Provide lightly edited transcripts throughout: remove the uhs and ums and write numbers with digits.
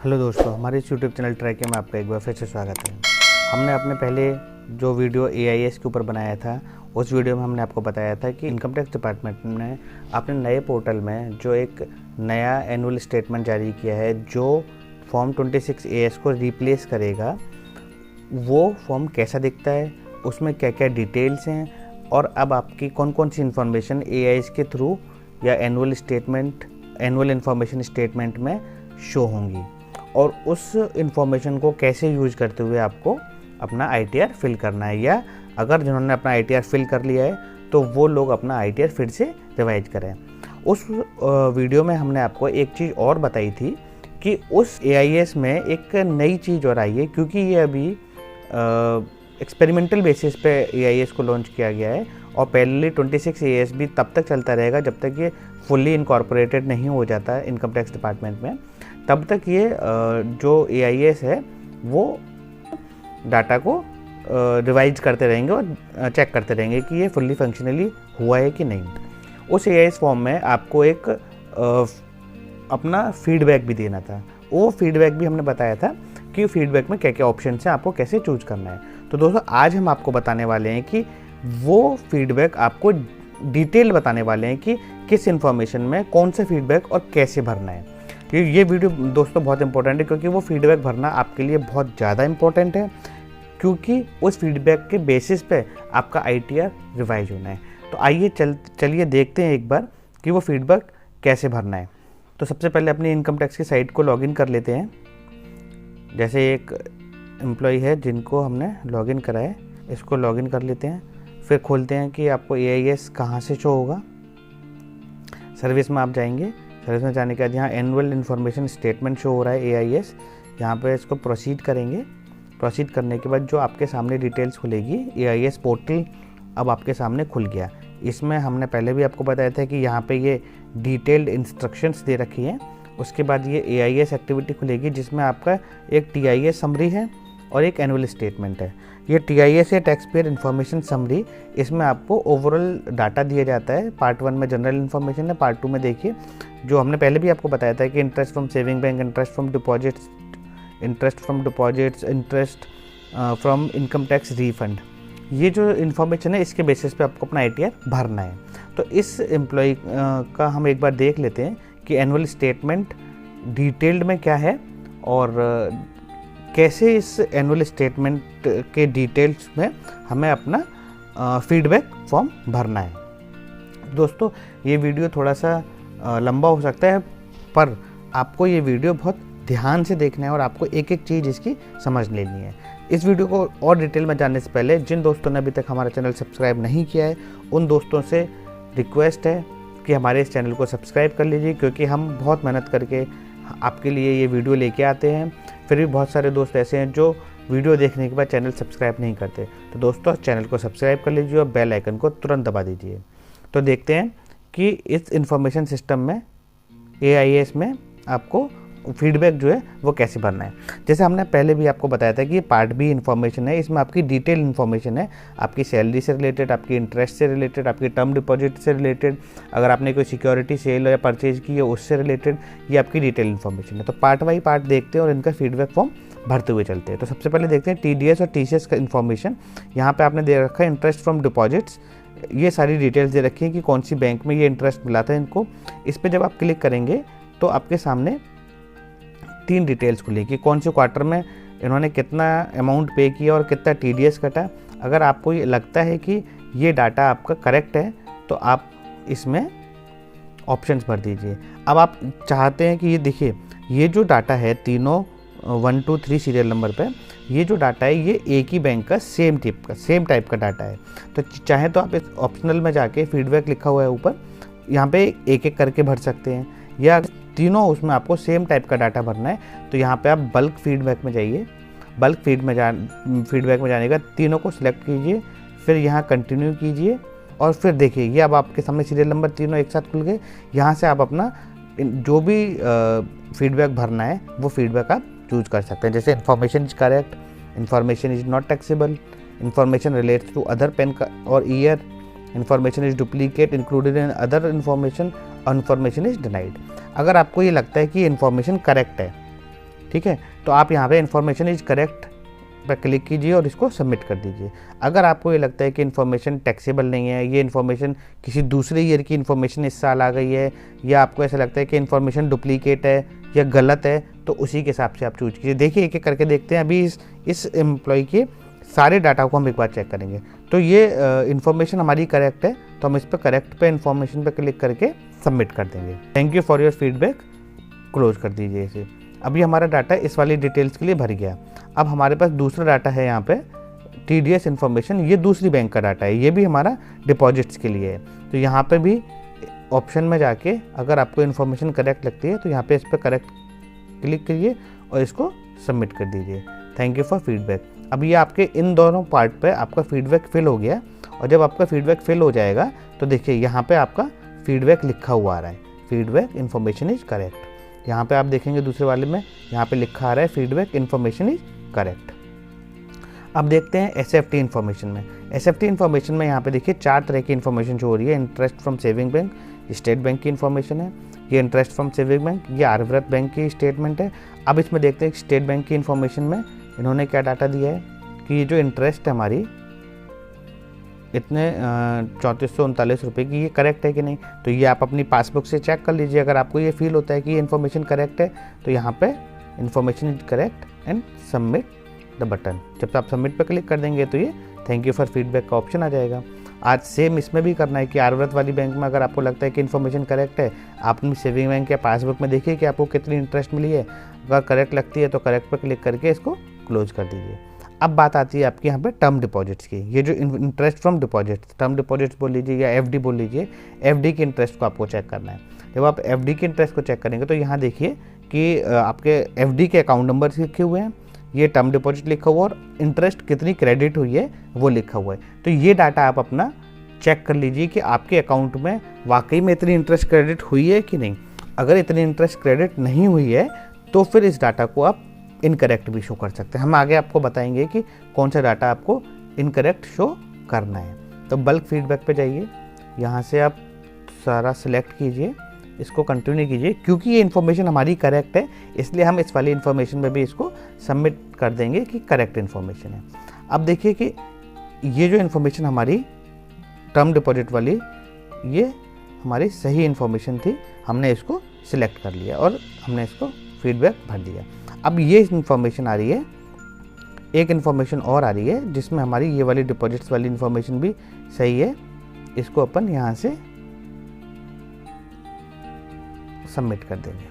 Hello दोस्तों, हमारे इस यूट्यूब चैनल ट्रैक में आपका एक बार फिर से स्वागत है। हमने अपने पहले जो वीडियो AIS के ऊपर बनाया था, उस वीडियो में हमने आपको बताया था कि इनकम टैक्स डिपार्टमेंट ने अपने नए पोर्टल में जो एक नया एनुअल स्टेटमेंट जारी किया है जो फॉर्म 26 AS को रिप्लेस करेगा। वो फॉर्म कैसा दिखता है, उसमें क्या क्या डिटेल्स हैं और अब आपकी कौन कौन सी इन्फॉर्मेशन AIS के थ्रू या एनुअल इन्फॉर्मेशन स्टेटमेंट में शो होंगी और उस इन्फॉर्मेशन को कैसे यूज करते हुए आपको अपना ITR फिल करना है, या अगर जिन्होंने अपना ITR फिल कर लिया है तो वो लोग अपना ITR फिर से रिवाइज करें। उस वीडियो में हमने आपको एक चीज़ और बताई थी कि उस AIS में एक नई चीज़ और आई है, क्योंकि ये अभी एक्सपेरिमेंटल बेसिस पे AIS को लॉन्च किया गया है और पहले 26 AS भी तब तक चलता रहेगा जब तक ये फुल्ली इनकॉर्पोरेटेड नहीं हो जाता इनकम टैक्स डिपार्टमेंट में। तब तक ये जो AIS है वो डाटा को रिवाइज करते रहेंगे और चेक करते रहेंगे कि ये फुल्ली फंक्शनली हुआ है कि नहीं। उस AIS फॉर्म में आपको एक अपना फीडबैक भी देना था। वो फीडबैक भी हमने बताया था कि फीडबैक में क्या क्या ऑप्शन हैं, आपको कैसे चूज करना है। तो दोस्तों आज हम आपको बताने वाले हैं कि वो फीडबैक आपको डिटेल बताने वाले हैं कि किस इन्फॉर्मेशन में कौन सा फीडबैक और कैसे भरना है। ये वीडियो दोस्तों बहुत इंपॉर्टेंट है, क्योंकि वो फीडबैक भरना आपके लिए बहुत ज़्यादा इंपॉर्टेंट है, क्योंकि उस फीडबैक के बेसिस पे आपका ITR रिवाइज होना है। तो आइए चलिए देखते हैं एक बार कि वो फीडबैक कैसे भरना है। तो सबसे पहले अपनी इनकम टैक्स की साइट को लॉगिन कर लेते हैं। जैसे एक एम्प्लॉय है जिनको हमने लॉगिन कराया, इसको लॉगिन कर लेते हैं। फिर खोलते हैं कि आपको AIS कहाँ से शो होगा। सर्विस में आप जाएंगे, सर्विस में जाने के बाद यहाँ एनुअल इन्फॉर्मेशन स्टेटमेंट शो हो रहा है AIS, यहाँ पे इसको प्रोसीड करेंगे। प्रोसीड करने के बाद जो आपके सामने डिटेल्स खुलेगी, AIS पोर्टल अब आपके सामने खुल गया। इसमें हमने पहले भी आपको बताया था कि यहाँ पे ये डिटेल्ड इंस्ट्रक्शंस दे रखी हैं। उसके बाद ये AIS एक्टिविटी खुलेगी जिसमें आपका एक TIS समरी है और एक एनुअल स्टेटमेंट है। ये TIS है टैक्स पेयर इन्फॉर्मेशन समरी, इसमें आपको ओवरऑल डाटा दिया जाता है। पार्ट 1 में जनरल इन्फॉर्मेशन है, पार्ट 2 में देखिए जो हमने पहले भी आपको बताया था कि interest from saving bank, interest from deposits, interest from income tax refund, ये जो इन्फॉर्मेशन है इसके बेसिस पे आपको अपना ITR भरना है। तो इस एम्प्लॉय का हम एक बार देख लेते हैं कि एनुअल स्टेटमेंट डिटेल्ड में क्या है और कैसे इस एनुअल स्टेटमेंट के डिटेल्स में हमें अपना फीडबैक फॉर्म भरना है। दोस्तों ये वीडियो थोड़ा सा लंबा हो सकता है, पर आपको ये वीडियो बहुत ध्यान से देखना है और आपको एक एक चीज़ इसकी समझ लेनी है। इस वीडियो को और डिटेल में जानने से पहले जिन दोस्तों ने अभी तक हमारा चैनल सब्सक्राइब नहीं किया है, उन दोस्तों से रिक्वेस्ट है कि हमारे इस चैनल को सब्सक्राइब कर लीजिए, क्योंकि हम बहुत मेहनत करके आपके लिए ये वीडियो लेके आते हैं। फिर भी बहुत सारे दोस्त ऐसे हैं जो वीडियो देखने के बाद चैनल सब्सक्राइब नहीं करते। तो दोस्तों चैनल को सब्सक्राइब कर लीजिए और बेल आइकन को तुरंत दबा दीजिए। तो देखते हैं कि इस इंफॉर्मेशन सिस्टम में AIS में आपको फीडबैक जो है वो कैसे भरना है। जैसे हमने पहले भी आपको बताया था कि ये पार्ट B इन्फॉर्मेशन है, इसमें आपकी डिटेल इन्फॉर्मेशन है, आपकी सैलरी से रिलेटेड, आपकी इंटरेस्ट से रिलेटेड, आपकी टर्म डिपॉजिट से रिलेटेड, अगर आपने कोई सिक्योरिटी सेल या परचेज की है उससे रिलेटेड, ये आपकी डिटेल इन्फॉर्मेशन है। तो पार्ट बाई पार्ट देखते हैं और इनका फीडबैक फॉर्म भरते हुए चलते हैं। तो सबसे पहले देखते हैं TDS और TCS का इन्फॉर्मेशन। यहाँ पर आपने दे रखा है इंटरेस्ट फ्रॉम डिपॉजिट्स, ये सारी डिटेल्स दे रखी है कि कौन सी बैंक में ये इंटरेस्ट मिला था इनको। इस पर जब आप क्लिक करेंगे तो आपके सामने 3 डिटेल्स खुलेगी, कौन से क्वार्टर में इन्होंने कितना अमाउंट पे किया और कितना TDS कटा। अगर आपको ये लगता है कि ये डाटा आपका करेक्ट है तो आप इसमें ऑप्शंस भर दीजिए। अब आप चाहते हैं कि ये देखिए, ये जो डाटा है तीनों 1 2 3 सीरियल नंबर पे, ये जो डाटा है ये एक ही बैंक का सेम टाइप का डाटा है। तो चाहे तो आप इस ऑप्शनल में जाके फीडबैक लिखा हुआ है ऊपर, यहाँ पे एक एक करके भर सकते हैं, या तीनों उसमें आपको सेम टाइप का डाटा भरना है तो यहाँ पे आप बल्क फीडबैक में जाइए। बल्क फीडबैक में जाने का तीनों को सिलेक्ट कीजिए, फिर यहाँ कंटिन्यू कीजिए और फिर देखिए ये अब आपके सामने सीरियल नंबर तीनों एक साथ खुल गए। यहाँ से आप अपना जो भी फीडबैक भरना है वो फीडबैक आप चूज कर सकते हैं। जैसे information is correct, information is not taxable, information relates to other PAN और year, information is duplicate included in other information is denied. अगर आपको ये लगता है कि इन्फॉर्मेशन करेक्ट है, ठीक है। तो आप यहाँ पे इन्फॉर्मेशन इज करेक्ट पर क्लिक कीजिए और इसको सबमिट कर दीजिए। अगर आपको ये लगता है कि इन्फॉर्मेशन टैक्सेबल नहीं है, ये इन्फॉर्मेशन किसी दूसरे ईयर की इन्फॉर्मेशन इस साल आ गई है, या आपको ऐसा लगता है कि इन्फॉर्मेशन डुप्लीकेट है या गलत है, तो उसी के हिसाब से आप चूज कीजिए। देखिए एक एक करके देखते हैं। अभी इस एम्प्लॉय के सारे डाटा को हम एक बार चेक करेंगे। तो ये इन्फॉर्मेशन हमारी करेक्ट है, तो हम इस पर करेक्ट पे इन्फॉर्मेशन पे क्लिक करके सबमिट कर देंगे। Thank you for your feedback, close कर दीजिए इसे। अभी हमारा डाटा इस वाली डिटेल्स के लिए भर गया। अब हमारे पास दूसरा डाटा है यहाँ पे TDS इन्फॉर्मेशन, ये दूसरी बैंक का डाटा है, ये भी हमारा डिपॉजिट्स के लिए है। तो यहाँ पे भी ऑप्शन में जाके अगर आपको इन्फॉर्मेशन करेक्ट लगती है तो यहाँ पे इस पर करेक्ट क्लिक करिए और इसको सबमिट कर दीजिए। Thank you for feedback. अब ये आपके इन दोनों पार्ट पे आपका फीडबैक फिल हो गया, और जब आपका फीडबैक फिल हो जाएगा तो देखिए यहाँ पे आपका फीडबैक लिखा हुआ आ रहा है, फीडबैक इन्फॉर्मेशन इज करेक्ट। यहाँ पे आप देखेंगे दूसरे वाले में यहाँ पे लिखा आ रहा है फीडबैक इन्फॉर्मेशन इज करेक्ट। अब देखते हैं SFT इन्फॉर्मेशन में। SFT इन्फॉर्मेशन में यहाँ पे देखिए 4 तरह की इन्फॉर्मेशन जो हो रही है। Interest from saving bank, state bank की इन्फॉर्मेशन है। ये इंटरेस्ट फ्रॉम सेविंग बैंक, ये आर्यव्रत बैंक की स्टेटमेंट है। अब इसमें देखते हैं स्टेट बैंक की इन्फॉर्मेशन में इन्होंने क्या डाटा दिया है कि ये जो इंटरेस्ट है हमारी इतने 3439 रुपये की, ये करेक्ट है कि नहीं। तो ये आप अपनी पासबुक से चेक कर लीजिए। अगर आपको ये फील होता है कि ये इन्फॉर्मेशन करेक्ट है तो यहाँ पे information is correct and submit the button. जब आप सबमिट पर क्लिक कर देंगे तो ये थैंक यू फॉर फीडबैक का ऑप्शन आ जाएगा। आज सेम इसमें भी करना है कि आर्यव्रत वाली बैंक में अगर आपको लगता है कि इन्फॉर्मेशन करेक्ट है, आप अपनी सेविंग बैंक या पासबुक में देखिए कि आपको कितनी इंटरेस्ट मिली है। अगर करेक्ट लगती है तो करेक्ट पर क्लिक करके इसको क्लोज कर दीजिए। अब बात आती है आपकी यहाँ पे टर्म डिपॉजिट्स की। ये जो interest from deposits, term deposits बोल लीजिए या FD बोल लीजिए, FD के इंटरेस्ट को आपको चेक करना है। जब आप FD के इंटरेस्ट को चेक करेंगे तो यहाँ देखिए कि आपके FD के अकाउंट नंबर लिखे हुए हैं, ये टर्म डिपॉजिट लिखा हुआ और इंटरेस्ट कितनी क्रेडिट हुई है वो लिखा हुआ है। तो ये डाटा आप अपना चेक कर लीजिए कि आपके अकाउंट में वाकई में इतनी इंटरेस्ट क्रेडिट हुई है कि नहीं। अगर इतनी इंटरेस्ट क्रेडिट नहीं हुई है तो फिर इस डाटा को आप इनकरेक्ट भी शो कर सकते हैं। हम आगे आपको बताएंगे कि कौन सा डाटा आपको इनकरेक्ट शो करना है। तो बल्क फीडबैक पे जाइए, यहाँ से आप सारा सिलेक्ट कीजिए, इसको कंटिन्यू कीजिए। क्योंकि ये इन्फॉर्मेशन हमारी करेक्ट है इसलिए हम इस वाली इन्फॉर्मेशन में भी इसको सबमिट कर देंगे कि करेक्ट इन्फॉर्मेशन है। अब देखिए कि ये जो इन्फॉर्मेशन हमारी टर्म डिपॉजिट वाली, ये हमारी सही इन्फॉर्मेशन थी, हमने इसको सिलेक्ट कर लिया और हमने इसको फीडबैक भर दिया। अब ये इन्फॉर्मेशन आ रही है, एक इन्फॉर्मेशन और आ रही है जिसमें हमारी ये वाली डिपॉजिट्स वाली इन्फॉर्मेशन भी सही है। इसको अपन यहाँ से सबमिट कर देंगे।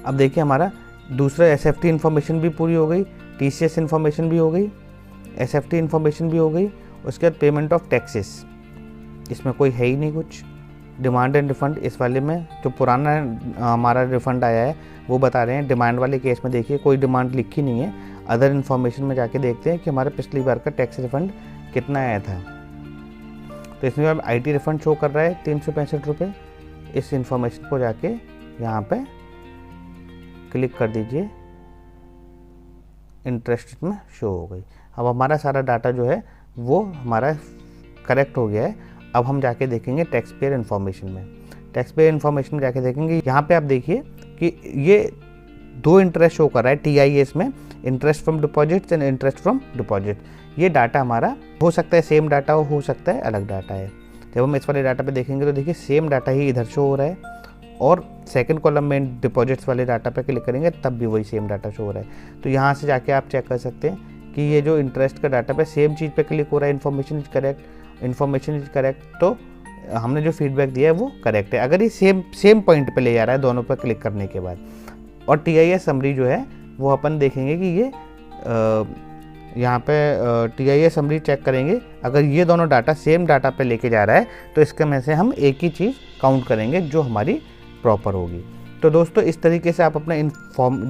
अब देखिए हमारा दूसरा SFT इन्फॉर्मेशन भी पूरी हो गई, TCS इन्फॉर्मेशन भी हो गई, SFT इन्फॉर्मेशन भी हो गई। उसके बाद पेमेंट ऑफ टैक्सेस, इसमें कोई है ही नहीं कुछ। डिमांड एंड रिफंड, इस वाले में जो पुराना हमारा रिफंड आया है वो बता रहे हैं। डिमांड वाले केस में देखिए कोई डिमांड लिखी नहीं है। अदर इन्फॉर्मेशन में जाके देखते हैं कि हमारा पिछली बार का टैक्स रिफंड कितना आया था। तो इसमें अब IT रिफंड शो कर रहा है 365 रुपये। इस इन्फॉर्मेशन को जाके यहाँ पे क्लिक कर दीजिए, इंटरेस्ट में शो हो गई। अब हमारा सारा डाटा जो है वो हमारा करेक्ट हो गया है। अब हम जाके देखेंगे टैक्स पेयर इन्फॉर्मेशन में। टैक्स पेयर इन्फॉर्मेशन में जाके देखेंगे, यहाँ पे आप देखिए कि ये 2 इंटरेस्ट शो कर रहा है TIS में, interest from deposits and interest from deposit. ये डाटा हमारा हो सकता है सेम डाटा हो सकता है अलग डाटा है। जब हम इस वाले डाटा पे देखेंगे तो देखिए सेम डाटा ही इधर शो हो रहा है, और सेकंड कॉलम में डिपॉजिट्स वाले डाटा पे क्लिक करेंगे तब भी वही सेम डाटा शो हो रहा है। तो यहाँ से जाके आप चेक कर सकते हैं कि ये जो इंटरेस्ट का डाटा पे सेम चीज़ पे क्लिक हो रहा है, इन्फॉर्मेशन इज करेक्ट। तो हमने जो फीडबैक दिया है वो करेक्ट है। अगर ये सेम पॉइंट पे ले जा रहा है दोनों पर क्लिक करने के बाद। और TIS समरी जो है वो अपन देखेंगे कि ये यहाँ पे TIS समरी चेक करेंगे। अगर ये दोनों डाटा सेम डाटा पे लेके जा रहा है तो इसके में से हम एक ही चीज़ काउंट करेंगे जो हमारी प्रॉपर होगी। तो दोस्तों इस तरीके से आप अपना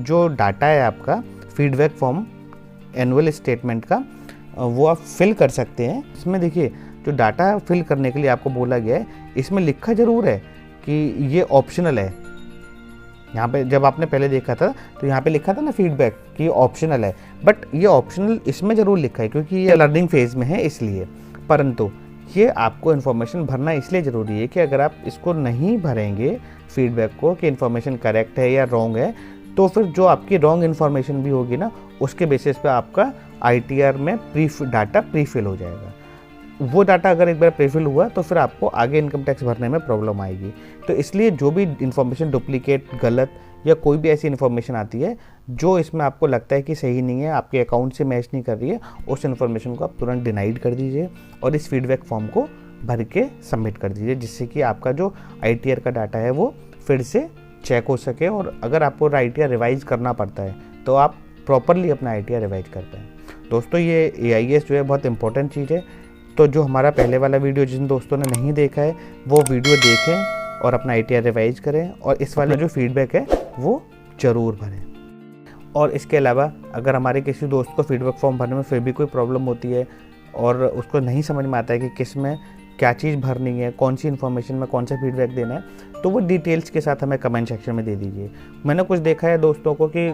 जो डाटा है आपका फीडबैक फॉर्म एनुअल स्टेटमेंट का वो आप फिल कर सकते हैं। इसमें देखिए जो डाटा फिल करने के लिए आपको बोला गया है इसमें लिखा ज़रूर है कि ये ऑप्शनल है। यहाँ पे जब आपने पहले देखा था तो यहाँ पे लिखा था ना फीडबैक कि ये ऑप्शनल है, बट ये ऑप्शनल इसमें ज़रूर लिखा है क्योंकि ये लर्निंग फेज़ में है इसलिए। परंतु ये आपको इन्फॉर्मेशन भरना इसलिए ज़रूरी है कि अगर आप इसको नहीं भरेंगे फीडबैक को कि इन्फॉर्मेशन करेक्ट है या रॉन्ग है, तो फिर जो आपकी रॉन्ग इन्फॉर्मेशन भी होगी ना, उसके बेसिस पे आपका ITR में डाटा प्रीफिल हो जाएगा। वो डाटा अगर एक बार प्रीफिल हुआ तो फिर आपको आगे इनकम टैक्स भरने में प्रॉब्लम आएगी। तो इसलिए जो भी इन्फॉर्मेशन डुप्लीकेट, गलत या कोई भी ऐसी इन्फॉर्मेशन आती है जो इसमें आपको लगता है कि सही नहीं है, आपके अकाउंट से मैच नहीं कर रही है, उस इन्फॉर्मेशन को आप तुरंत डिनाइड कर दीजिए और इस फीडबैक फॉर्म को भर के सबमिट कर दीजिए, जिससे कि आपका जो ITR का डाटा है वो फिर से चेक हो सके। और अगर आपको ITR रिवाइज करना पड़ता है तो आप प्रॉपरली अपना ITR रिवाइज कर पाएँ। दोस्तों, ये AIS जो है बहुत इंपॉर्टेंट चीज़ है। तो जो हमारा पहले वाला वीडियो जिन दोस्तों ने नहीं देखा है वो वीडियो देखें और अपना ITR रिवाइज करें और इस वाला जो फीडबैक है वो ज़रूर भरें। और इसके अलावा अगर हमारे किसी दोस्त को फीडबैक फॉर्म भरने में फिर भी कोई प्रॉब्लम होती है और उसको नहीं समझ में आता है कि किस में क्या चीज़ भरनी है, कौन सी इन्फॉर्मेशन में कौन सा फीडबैक देना है, तो वो डिटेल्स के साथ हमें कमेंट सेक्शन में दे दीजिए। मैंने कुछ देखा है दोस्तों को कि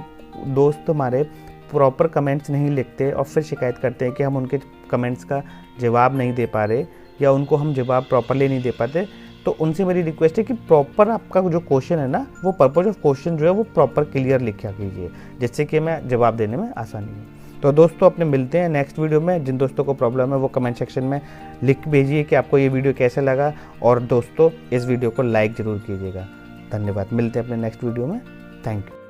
दोस्त हमारे प्रॉपर कमेंट्स नहीं लिखते और फिर शिकायत करते हैं कि हम उनके कमेंट्स का जवाब नहीं दे पा रहे या उनको हम जवाब प्रॉपरली नहीं दे पाते। तो उनसे मेरी रिक्वेस्ट है कि प्रॉपर आपका जो क्वेश्चन है ना, वो पर्पज ऑफ क्वेश्चन जो है वो प्रॉपर क्लियर लिखा कीजिए, जिससे कि मैं जवाब देने में आसानी है। तो दोस्तों, अपने मिलते हैं नेक्स्ट वीडियो में। जिन दोस्तों को प्रॉब्लम है वो कमेंट सेक्शन में लिख भेजिए कि आपको ये वीडियो कैसा लगा, और दोस्तों इस वीडियो को लाइक ज़रूर कीजिएगा। धन्यवाद। मिलते हैं अपने नेक्स्ट वीडियो में। Thank you.